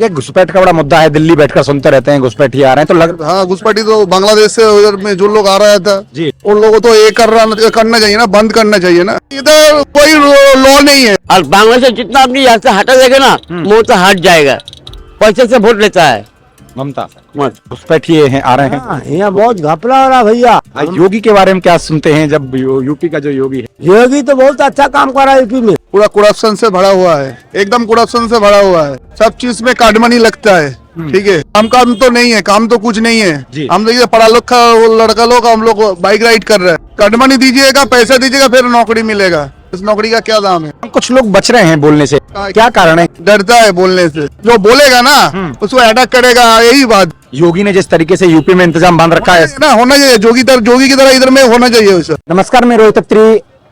ये घुसपैठ का बड़ा मुद्दा है, दिल्ली बैठकर सुनते रहते हैं घुसपैठी आ रहे हैं तो हाँ घुसपैठी तो बांग्लादेश से उधर में जो लोग आ रहा था जी। उन लोगों तो ये करना चाहिए ना, बंद करना चाहिए ना। इधर कोई लॉ नहीं है। और बांग्लादेश से जितना आदमी यहाँ से हटा जाएगा ना वो तो हट जाएगा, पैसे से वोट लेता है ममता मत। घुसपैठी हैं आ रहे हैं। यहाँ बहुत घपला हो रहा भैया। योगी के बारे में क्या सुनते हैं? जब यूपी का जो योगी है, योगी तो बहुत अच्छा काम कर रहा है यूपी में। पूरा करप्शन से भरा हुआ है, एकदम करप्शन से भरा हुआ है। सब चीज में कार्ड मनी लगता है, ठीक है। काम तो नहीं है, काम तो कुछ नहीं है। हम देखिए पढ़ा लिखा लड़का लोग, हम लोग बाइक राइड कर रहे हैं। कार्ड मनी दीजिएगा, पैसा दीजिएगा, फिर नौकरी मिलेगा। इस नौकरी का क्या दाम है? कुछ लोग बच रहे हैं बोलने से, क्या कारण है? डरता है बोलने से। जो बोलेगा ना उसको अटैक करेगा, यही बात। योगी ने जिस तरीके से यूपी में इंतजाम बांध रखा है ना होना चाहिए, जोगी की तरह इधर में होना चाहिए वैसा। नमस्कार, मैं रोहित अत्री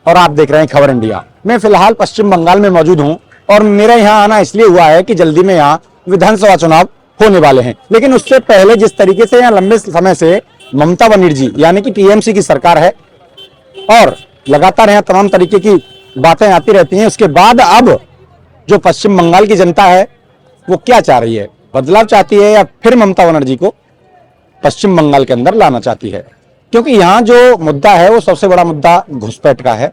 और आप देख रहे हैं खबर इंडिया। मैं फिलहाल पश्चिम बंगाल में मौजूद हूं और मेरा यहाँ आना इसलिए हुआ है कि जल्दी में यहाँ विधानसभा चुनाव होने वाले हैं। लेकिन उससे पहले जिस तरीके से यहाँ लंबे समय से ममता बनर्जी यानी कि टीएमसी की सरकार है और लगातार यहाँ तमाम तरीके की बातें आती रहती हैं, उसके बाद अब जो पश्चिम बंगाल की जनता है वो क्या चाह रही है? बदलाव चाहती है या फिर ममता बनर्जी को पश्चिम बंगाल के अंदर लाना चाहती है? क्योंकि यहाँ जो मुद्दा है वो सबसे बड़ा मुद्दा घुसपैठ का है।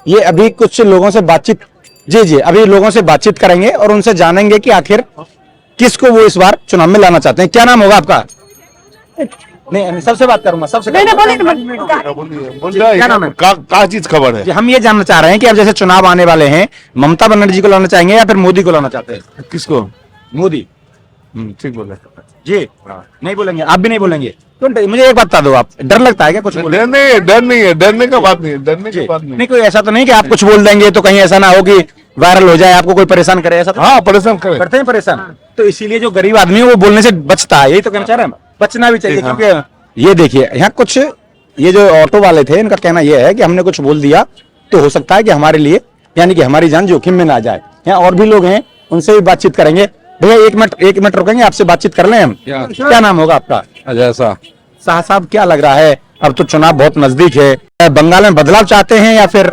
ये अभी कुछ लोगों से बातचीत जी अभी लोगों से बातचीत करेंगे और उनसे जानेंगे कि आखिर किसको वो इस बार चुनाव में लाना चाहते हैं। क्या नाम होगा आपका? नहीं, सबसे बात करूंगा, सबसे क्या नाम है? क्या चीज खबर है? जी, हम ये जानना चाह रहे हैं कि अब जैसे चुनाव आने वाले हैं, ममता बनर्जी को लाना चाहेंगे या फिर मोदी को लाना चाहते हैं? किसको? मोदी। ठीक बोले जी नहीं बोलेंगे? आप भी नहीं बोलेंगे? तो मुझे एक बात बता दो, आप डर लगता है क्या कुछ बोलने? डर नहीं है, डरने का बात नहीं है, डरने की बात नहीं। नहीं, कोई ऐसा तो नहीं कि आप कुछ बोल देंगे तो कहीं ऐसा ना हो कि वायरल हो जाए, आपको कोई परेशान करे, ऐसा तो? हाँ परेशान करे, करते हैं परेशान। तो इसीलिए जो गरीब आदमी है वो बोलने से बचता है, यही तो कहना चाह रहे हैं। बचना भी चाहिए क्योंकि ये देखिए यहाँ कुछ ये जो ऑटो वाले थे इनका कहना यह है कि हमने कुछ बोल दिया तो हो सकता है कि हमारे लिए यानी कि हमारी जान जोखिम में ना जाए। यहाँ और भी लोग हैं, उनसे भी बातचीत करेंगे। भैया एक मिनट रुकेंगे, आपसे बातचीत कर लें हम। क्या नाम होगा आपका? अजय शाह साहब, क्या लग रहा है अब तो चुनाव बहुत नजदीक है, बंगाल में बदलाव चाहते हैं या फिर?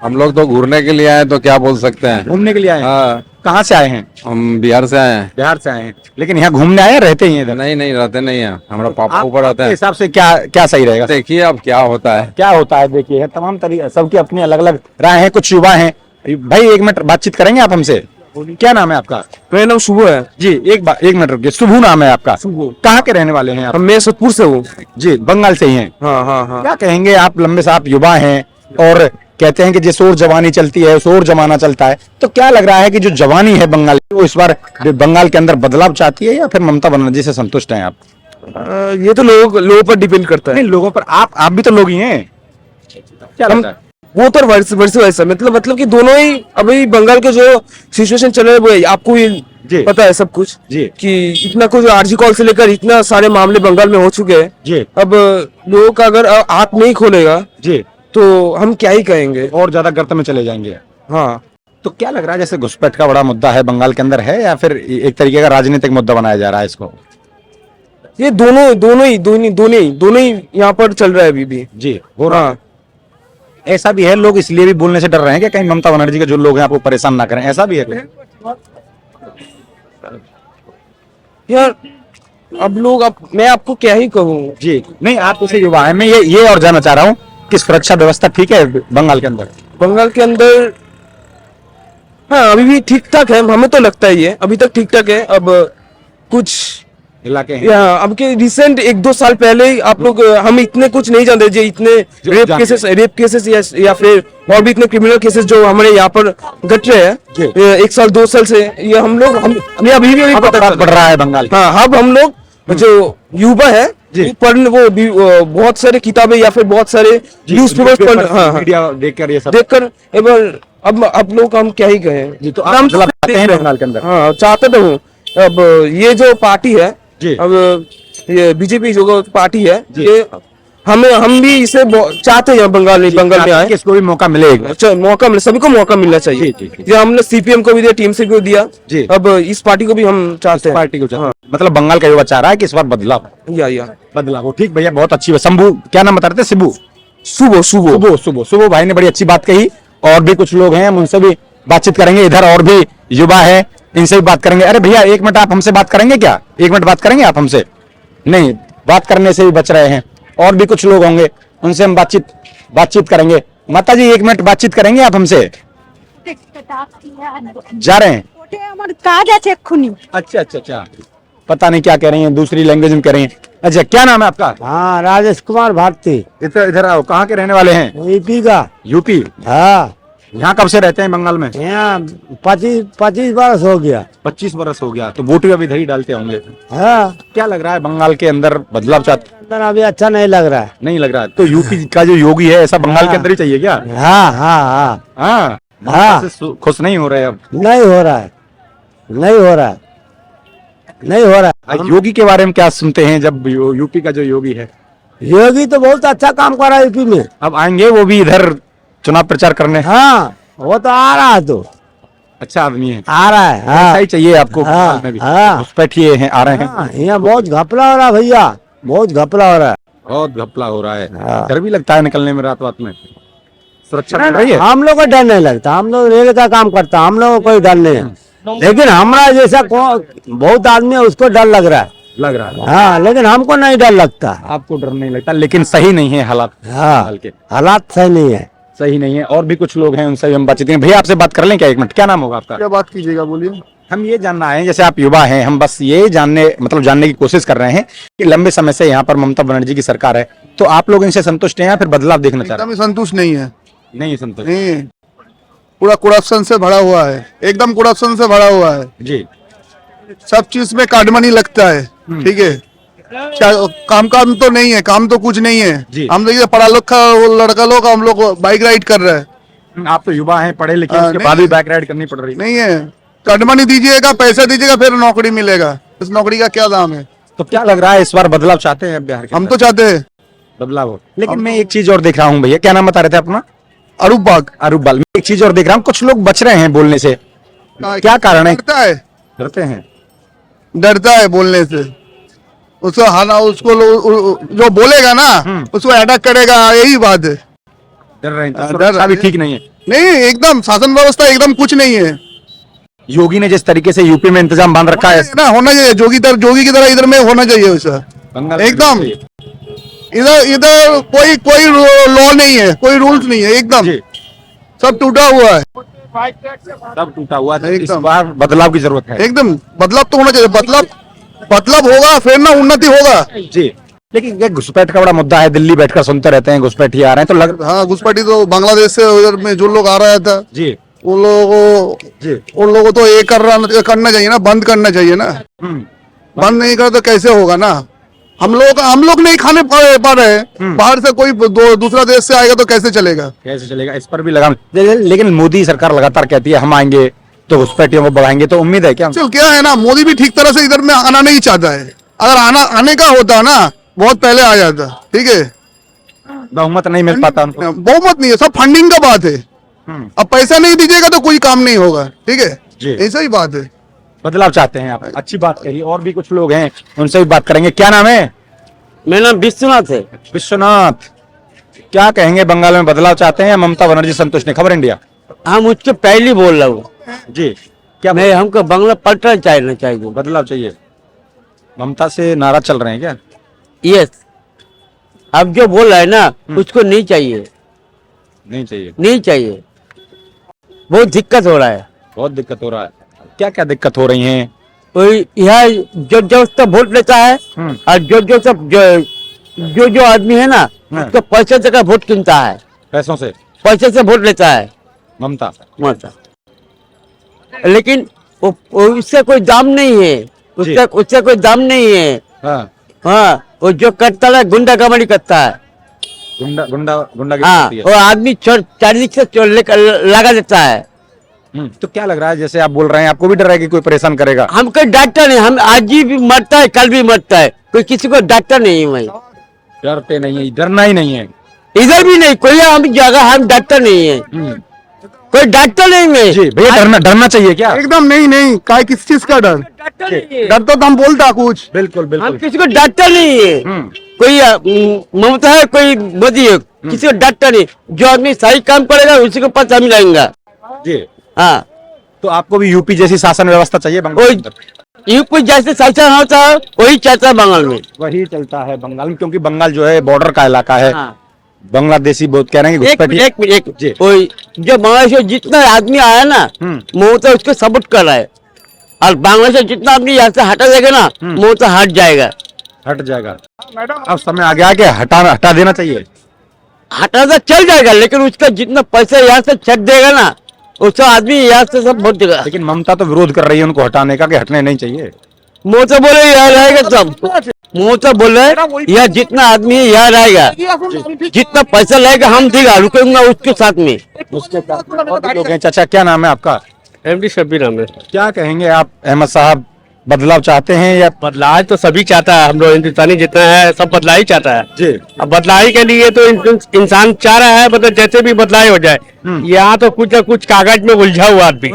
हम लोग तो घूरने के लिए आए, तो क्या बोल सकते हैं? घूमने के लिए आए हैं? हाँ। कहाँ से आए हैं? हम बिहार से आए हैं। बिहार से आए हैं, लेकिन यहाँ घूमने आए हैं, रहते ही हैं इधर? नहीं रहते नहीं है, हमारा पापा ऊपर रहते आपके हैं। हिसाब से क्या सही रहेगा? देखिए अब क्या होता है। क्या होता है देखिए, तमाम तरीके सबकी अपनी अलग अलग राय है। कुछ युवा हैं भाई, एक मिनट बातचीत करेंगे आप हमसे? क्या नाम है आपका? मेरा नाम शुभ है जी। एक मिनट रुकिए, शुभ नाम है आपका? शुभ। कहाँ के रहने वाले हैं आप? मैं सोदपुर से हूँ। जी, बंगाल से ही हैं? हाँ। क्या कहेंगे आप? लंबे से आप युवा हैं और कहते हैं कि जिस ओर जवानी चलती है उस ओर जमाना चलता है, तो क्या लग रहा है कि जो जवानी है बंगाल की वो इस बार बंगाल के अंदर बदलाव चाहती है या फिर ममता बनर्जी से संतुष्ट हैं आप? ये तो लोगों पर डिपेंड करता है। नहीं, लोगों पर आप भी तो लोग ही हैं। क्या लगता है? वो तो वैसा मतलब कि दोनों ही अभी बंगाल के जो सिचुएशन चल रहा है वो आपको जी। पता है सब कुछ जी। कि इतना कुछ आरजी कॉल से लेकर इतना सारे मामले बंगाल में हो चुके हैं जी। अब लोगों का अगर हाथ नहीं खोलेगा जी तो हम क्या ही कहेंगे, और ज्यादा गर्त में चले जाएंगे। हाँ। तो क्या लग रहा है जैसे घुसपैठ का बड़ा मुद्दा है बंगाल के अंदर है या फिर एक तरीके का राजनीतिक मुद्दा बनाया जा रहा है इसको? ये दोनों ही यहाँ पर चल रहा है अभी भी। जी, हो रहा है। हाँ। ऐसा भी है, लोग इसलिए भी बोलने से डर रहे हैं कि कहीं ममता बनर्जी के जो लोग हैं आपको परेशान ना करें, ऐसा भी है कुछ? यार अब मैं आपको क्या ही कहूँ। जी नहीं, आप उसे युवा है, मैं ये और जानना चाह रहा हूँ कि सुरक्षा व्यवस्था ठीक है बंगाल के अंदर? बंगाल के अंदर हाँ अभी भी ठीक ठाक है, हमें तो लगता है ये अभी तक ठीक ठाक है। अब कुछ इलाके हैं अब के रिसेंट 1-2 साल पहले आप लोग हम इतने कुछ नहीं जानते जो इतने रेप केसेस या फिर और भी इतने क्रिमिनल केसेस जो हमारे यहाँ पर घट रहे हैं 1 साल 2 साल से, ये हमें अभी भी पता बढ़ रहा है बंगाल। हाँ, अब हम लोग जो युवा है वो बहुत सारे किताबें या फिर बहुत सारे न्यूज पेपर मीडिया देखकर ये सब देखकर अब लोग हम क्या ही कहें जी। तो आप चाहते हैं बंगाल के अंदर? हाँ चाहते तो हूँ। अब ये जो पार्टी है जी, अब ये बीजेपी जो पार्टी है ये हम भी इसे चाहते हैं बंगाल में आए, इसको भी मौका मिलेगा। सभी को मौका मिलना चाहिए। ये हमने सीपीएम को भी दिया, टीएमसी को दिया जी। अब इस पार्टी को भी हम चाहते हैं। पार्टी को मतलब बंगाल का युवा चाह रहा है कि इस बार बदलाव बदलाव हो। ठीक भैया, बहुत अच्छी। शंभू, क्या नाम बता रहे थे? शिबू? सुबो भाई ने बड़ी अच्छी बात कही और भी कुछ लोग हैं, हम उनसे भी बातचीत करेंगे। इधर और भी युवा है इनसे भी बात करेंगे। अरे भैया एक मिनट आप हमसे बात करेंगे क्या? एक मिनट बात करेंगे आप हमसे? नहीं, बात करने से भी बच रहे हैं। और भी कुछ लोग होंगे, उनसे हम बातचीत करेंगे। माता जी एक मिनट बातचीत करेंगे आप हमसे? जा रहे हैं? আমার কাজ আছে এক্ষুনি। अच्छा अच्छा अच्छा, पता नहीं क्या कह रही हैं, दूसरी लैंग्वेज में कह रही हैं। अच्छा क्या नाम है आपका? हाँ, राजेश कुमार भारती, इधर इधर आओ, कहाँ के रहने वाले हैं? यूपी का। यूपी? हाँ, यहाँ कब से रहते हैं बंगाल में? यहाँ 25 बरस हो गया। 25 बरस हो गया, तो वोट भी अभी इधर ही डालते होंगे। हाँ, क्या लग रहा है बंगाल के अंदर बदलाव चाहते? अंदर अभी अच्छा नहीं लग रहा है। नहीं लग रहा है, तो यूपी का जो योगी है ऐसा बंगाल के अंदर ही चाहिए क्या? हाँ हाँ हाँ, हाँ, हाँ। से खुश नहीं हो रहे अब? नहीं हो रहा है, नहीं हो रहा है, नहीं हो रहा है। योगी के बारे में क्या सुनते हैं जब यूपी का जो योगी है? योगी तो बहुत अच्छा काम कर रहा है यूपी में। अब आएंगे वो भी इधर चुनाव प्रचार करने? हाँ, वो तो आ रहा है, तो अच्छा आदमी है, आ रहा है। ऐसा हाँ ही चाहिए आपको हाँ, बंगाल में भी। हाँ। घुसपैठिए हैं, आ रहे हैं। हाँ, यहाँ बहुत घपला हो रहा है भैया, बहुत घपला हो रहा है। बहुत घपला हो रहा है, हाँ। डर भी लगता है निकलने में रात में। सुरक्षा मिल रही है? हम लोग को डर नहीं लगता, हम लोग रेल का काम करता, हम लोग को कोई डर नहीं है। लेकिन हमारा जैसा बहुत आदमी है उसको डर लग रहा है। लग रहा है हाँ, लेकिन हमको नहीं डर लगता। आपको डर नहीं लगता, लेकिन सही नहीं है हालात। हाँ, हाल के हालात सही नहीं है। सही नहीं है। और भी कुछ लोग हैं, उनसे भी हम बातचीत करेंगे। भैया आपसे बात कर लें क्या? एक मिनट, क्या नाम होगा आपका? क्या बात कीजिएगा, बोलिए। हम ये जानना है, जैसे आप युवा हैं, हम बस ये जानने की कोशिश कर रहे हैं कि लंबे समय से यहाँ पर ममता बनर्जी की सरकार है, तो आप लोग इनसे संतुष्ट हैं या फिर बदलाव देखना चाह रहे एकदम ही संतुष्ट नहीं है। हैं? नहीं संतुष्ट? नहीं, पूरा करप्शन से भरा हुआ है, एकदम करप्शन से भरा हुआ है। जी। सब चीज में काडमनी लगता है, ठीक है। काम तो नहीं है, काम तो कुछ नहीं जी। है। हम देखिए पढ़ा लिखा लड़का लोग, हम लोग बाइक राइड कर रहे हैं। आप तो युवा हैं, पढ़े लिखे, हाँ, उसके नहीं बाद भी है। बाइक राइड करनी पड़ रही है। नहीं है, काडमनी दीजिएगा, पैसा दीजिएगा, फिर नौकरी मिलेगा। इस नौकरी का क्या दाम है? तो क्या लग रहा है इस बार बदलाव चाहते हैं बिहार के हम अंदर? तो चाहते हैं बदलाव हो, लेकिन मैं एक चीज और देख रहा हूँ भैया, क्या नाम बता रहे थे अपना? अरूप बाग। अरूप बाल। मैं एक चीज और देख रहा हूँ, कुछ लोग बच रहे हैं बोलने से, क्या कारण है? डरता है, डरते हैं? डरता है बोलने से। उसको उसको जो बोलेगा ना उसको अटैक करेगा, यही बात है। डर रहे हैं, तो डर सुरक्षा भी रहे हैं। ठीक नहीं है। नहीं, एकदम शासन व्यवस्था एकदम कुछ नहीं है योगी ने जिस तरीके से यूपी में इंतजाम बांध रखा है, ना। होना चाहिए जोगी की तरह इधर में होना चाहिए वैसा। बंगाल में एकदम भी इधर कोई लॉ नहीं है, कोई रूल्स नहीं है, एकदम जी। सब टूटा हुआ है। सब टूटा हुआ है। इस एकदम। बार बदलाव की जरूरत है। एकदम बदलाव तो होना चाहिए। बदलाव होगा फिर ना उन्नति होगा। जी, लेकिन ये घुसपैठ का बड़ा मुद्दा है, दिल्ली बैठकर सुनते रहते हैं घुसपैठी आ रहे हैं, तो लग हाँ, घुसपैठी तो बांग्लादेश से उधर में जो लोग आ रहा था, जी उन लोगों को तो ये करना चाहिए ना, बंद करना चाहिए ना। बंद नहीं कर तो कैसे होगा ना। हम लोग नहीं खाने पा रहे हैं, बाहर से कोई दूसरा देश से आएगा तो कैसे चलेगा? कैसे चलेगा? इस पर भी लगाम। लेकिन मोदी सरकार लगातार कहती है हम आएंगे तो घुसपैठियों को बढ़ाएंगे, तो उम्मीद है क्या? चल क्या है ना, मोदी भी ठीक तरह से इधर में आना नहीं चाहता है। अगर आने का होता ना बहुत पहले आ जाता, ठीक है। बहुमत नहीं मिल पाता उनको। बहुमत नहीं है, सब फंडिंग का बात है। अब पैसा नहीं दीजिएगा तो कोई काम नहीं होगा, ठीक जी। है। ऐसा ही बात है। बदलाव चाहते हैं आप, अच्छी बात कही। और भी कुछ लोग हैं, उनसे भी बात करेंगे। क्या नाम है? मेरा नाम विश्वनाथ है। विश्वनाथ, क्या कहेंगे, बंगाल में बदलाव चाहते हैं या ममता बनर्जी संतुष्ट नहीं? खबर इंडिया। हम उसके पहले बोल रहा हूँ, जी, क्या नहीं हमको बंगला पलटना चाहिए। बदलाव चाहिए? ममता से नाराज चल रहे हैं क्या? यस, अब जो बोल रहा है ना उसको नहीं चाहिए, नहीं चाहिए? नहीं चाहिए। बहुत दिक्कत हो रहा है। बहुत दिक्कत हो रहा है। क्या क्या दिक्कत हो रही है? कोई यहाँ जो सब वोट लेता है और जो आदमी है ना उसको पैसे देकर वोट कीनता है, पैसों से, पैसे से वोट लेता है ममता। लेकिन उससे कोई दाम नहीं है, उससे कोई दाम नहीं है। हाँ, हाँ, वो जो करता है गुंडागर्दी करता है। गुंडा हाँ, वो आदमी चारिक से लगा देता है। तो क्या लग रहा है, जैसे आप बोल रहे हैं, आपको भी डर है कि कोई परेशान करेगा? हम कोई डॉक्टर नहीं, हम आज ही भी मरता है, कल भी मरता है, कोई किसी को डॉक्टर नहीं है। डरते नहीं है, डरना ही नहीं है। इधर भी नहीं कोई, हम जगह हम डॉक्टर नहीं है, कोई डॉक्टर नहीं है। जी भैया, डरना चाहिए क्या? एकदम नहीं, काय किस चीज का डर? डर तो हम बोलता कुछ। बिल्कुल हम बिल्कुल। किसी को डॉक्टर नहीं है। कोई ममता है, कोई मोदी है, किसी को डॉक्टर नहीं। जो आदमी सही काम करेगा उसी को पैसा मिलेगा। जी, हाँ, तो आपको भी यूपी जैसी शासन व्यवस्था चाहिए बंगाल के अंदर? यूपी जैसे शासन होता है वही चलता है बंगाल में। वही चलता है बंगाल में, क्योंकि बंगाल जो है बॉर्डर का इलाका है। हाँ। बांग्लादेशी बहुत कह रहे हैं कि एक घुसपैठी- मिनट जी। कोई जो बांग्लादेश से जितना आदमी आया ना मोदी उसको सपोर्ट कर रहा है, और बांग्लादेश से जितना आदमी यहाँ से हटा देगा ना मोदी हट जाएगा। हट जाएगा। अब समय आ गया कि हटा देना चाहिए। हटा तो चल जाएगा, लेकिन उसका जितना पैसा यहाँ से छट देगा ना उसका आदमी यहाँ से सब भोट देगा। लेकिन ममता तो विरोध कर रही है उनको हटाने का, कि हटने नहीं चाहिए। मोदी बोले यहाँ रहेगा सब, मोदी बोले यहाँ जितना आदमी है यहाँ रहेगा, जितना पैसा लगेगा हम देगा, रुकेंगे उसके साथ में। उसके साथ और भी लोग हैं। चाचा क्या नाम है आपका? एमडी शब्बीर नाम है। क्या कहेंगे आप, अहमद साहब बदलाव चाहते हैं या? बदलाव तो सभी चाहता है, हम लोग हिंदुस्तानी जितना है सब बदलाव ही चाहता है। जी। अब बदलाव के लिए तो इंसान चाह रहा है, मतलब जैसे भी बदलाव हो जाए। यहाँ तो कुछ न कुछ कागज में उलझा हुआ आदमी,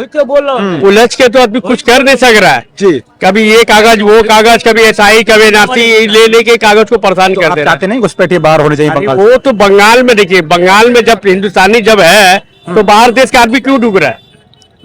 उलझ के तो आदमी कुछ कर नहीं सक रहा है। जी। कभी ये कागज वो कागज, कभी एसआई कभी एनआरसी ले लेके कागज को परेशान तो कर आप दे रहा है। चाहते नहीं घुसपैठी बाहर होनी चाहिए अरे बंगाल? वो तो बंगाल में देखिए, बंगाल में जब हिंदुस्तानी जब है तो बाहर देश का आदमी क्यों डूब रहा है?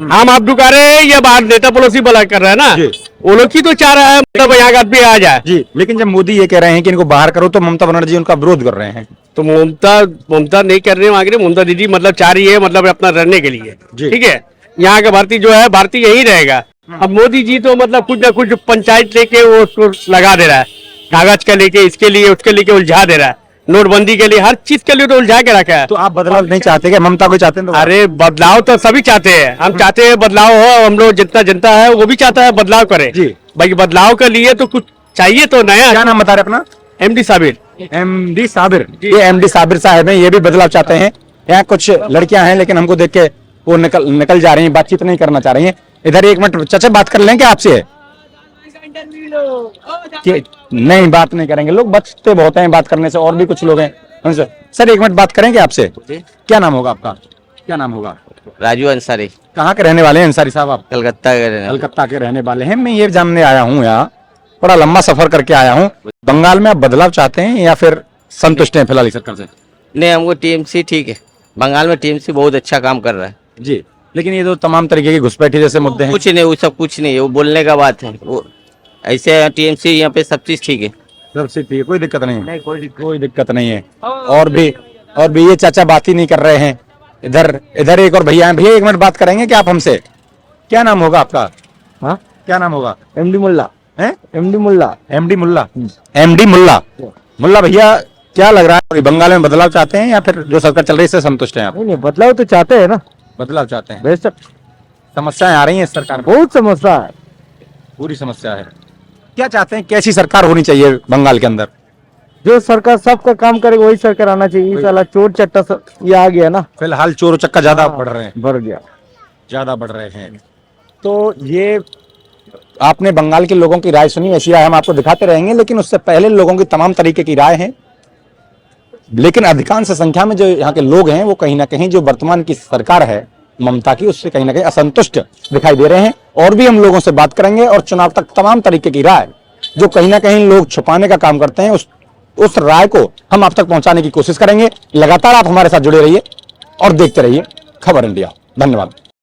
हम आप डुका रहे हैं या बाहर नेता पड़ोसी बला कर रहा है ना? जी। वो लोग ही तो चाह रहा है मतलब यहाँ का आदमी आ जाए। जी, लेकिन जब मोदी ये कह रहे हैं कि इनको बाहर करो तो ममता बनर्जी उनका विरोध कर रहे हैं। तो ममता नहीं कर रहे हैं, मांग रहे ममता दीदी मतलब चाह रही है मतलब अपना रहने के लिए। जी। ठीक है, यहाँ का भारतीय जो है भारतीय यही रहेगा। अब मोदी जी तो मतलब कुछ ना कुछ पंचायत लेके वो उसको लगा दे रहा है, कागज का लेके इसके लिए उसके लेके उलझा दे रहा है, नोटबंदी के लिए हर चीज के लिए तो उलझा के रखा है। तो आप बदलाव नहीं चाहते क्या? ममता को चाहते हैं तो? अरे बदलाव तो सभी चाहते हैं, हम चाहते हैं बदलाव हो, हम लोग जितना जनता है वो भी चाहता है बदलाव करे। जी। भाई बदलाव के लिए तो कुछ चाहिए तो नया। क्या नाम बता रहे अपना? एमडी साबिर। एमडी साबिर। ये एमडी साबिर साहब हैं, ये भी बदलाव चाहते हैं। यहाँ कुछ लड़कियां हैं लेकिन हमको देख के वो निकल जा रही हैं, बातचीत नहीं करना चाह रही हैं। इधर एक मिनट चाचा बात कर लेंगे आपसे? नहीं, बात नहीं करेंगे, लोग बचते बहुत हैं बात करने से। और भी कुछ लोग हैं उनसे। सर एक मिनट बात करेंगे आपसे? क्या नाम होगा आपका? क्या नाम होगा? राजू अंसारी। कहाँ के रहने वाले हैं अंसारी साहब आप? कलकत्ता के कलकत्ता के रहने वाले हैं। मैं ये जानने आया हूँ यहाँ, बड़ा लंबा सफर करके आया हूँ। बंगाल में आप बदलाव चाहते हैं या फिर संतुष्ट हैं फिलहाल इस सरकार से? नहीं, हमको टीएमसी ठीक है, बंगाल में टीएमसी बहुत अच्छा काम कर रहा है। जी, लेकिन ये तो तमाम तरीके की घुसपैठी जैसे मुद्दे हैं। कुछ नहीं, वो सब कुछ नहीं है, वो बोलने का बात है। वो ऐसे टीएमसी यहाँ पे सब चीज ठीक है। सबसे ठीक है, कोई दिक्कत नहीं है। कोई दिक्कत नहीं है। और भी ये चाचा बात ही नहीं कर रहे हैं। इधर एक और भैया हैं। भैया एक मिनट बात करेंगे क्या आप हमसे? क्या नाम होगा आपका? हाँ, क्या नाम होगा? एमडी मुल्ला। है एमडी मुल्ला। एमडी मुल्ला। एमडी मुल्ला। मुल्ला भैया क्या लग रहा है, बंगाल में बदलाव चाहते हैं या फिर जो सरकार चल रही है इससे संतुष्ट हैं आप? नहीं, बदलाव तो चाहते हैं ना, बदलाव चाहते हैं। बेशक। समस्याएं आ रही हैं इस सरकार में, बहुत समस्या है। पूरी समस्या है। क्या चाहते हैं, कैसी सरकार होनी चाहिए बंगाल के अंदर? जो सरकार सबका काम करेगा वही सरकार आना चाहिए। साला चोर चट्टा ये आ गया ना, फिलहाल चोर चक्का ज्यादा बढ़ रहे हैं, बढ़ गया, ज्यादा बढ़ रहे हैं। तो ये आपने बंगाल के लोगों की राय सुनी, ऐसी राय हम आपको दिखाते रहेंगे, लेकिन उससे पहले लोगों की तमाम तरीके की राय है। लेकिन अधिकांश संख्या में जो यहाँ के लोग हैं वो कहीं ना कहीं जो वर्तमान की सरकार है ममता की, उससे कहीं ना कहीं असंतुष्ट दिखाई दे रहे हैं। और भी हम लोगों से बात करेंगे और चुनाव तक तमाम तरीके की राय जो कहीं ना कहीं लोग छुपाने का काम करते हैं, उस राय को हम आप तक पहुंचाने की कोशिश करेंगे। लगातार आप हमारे साथ जुड़े रहिए और देखते रहिए खबर इंडिया। धन्यवाद।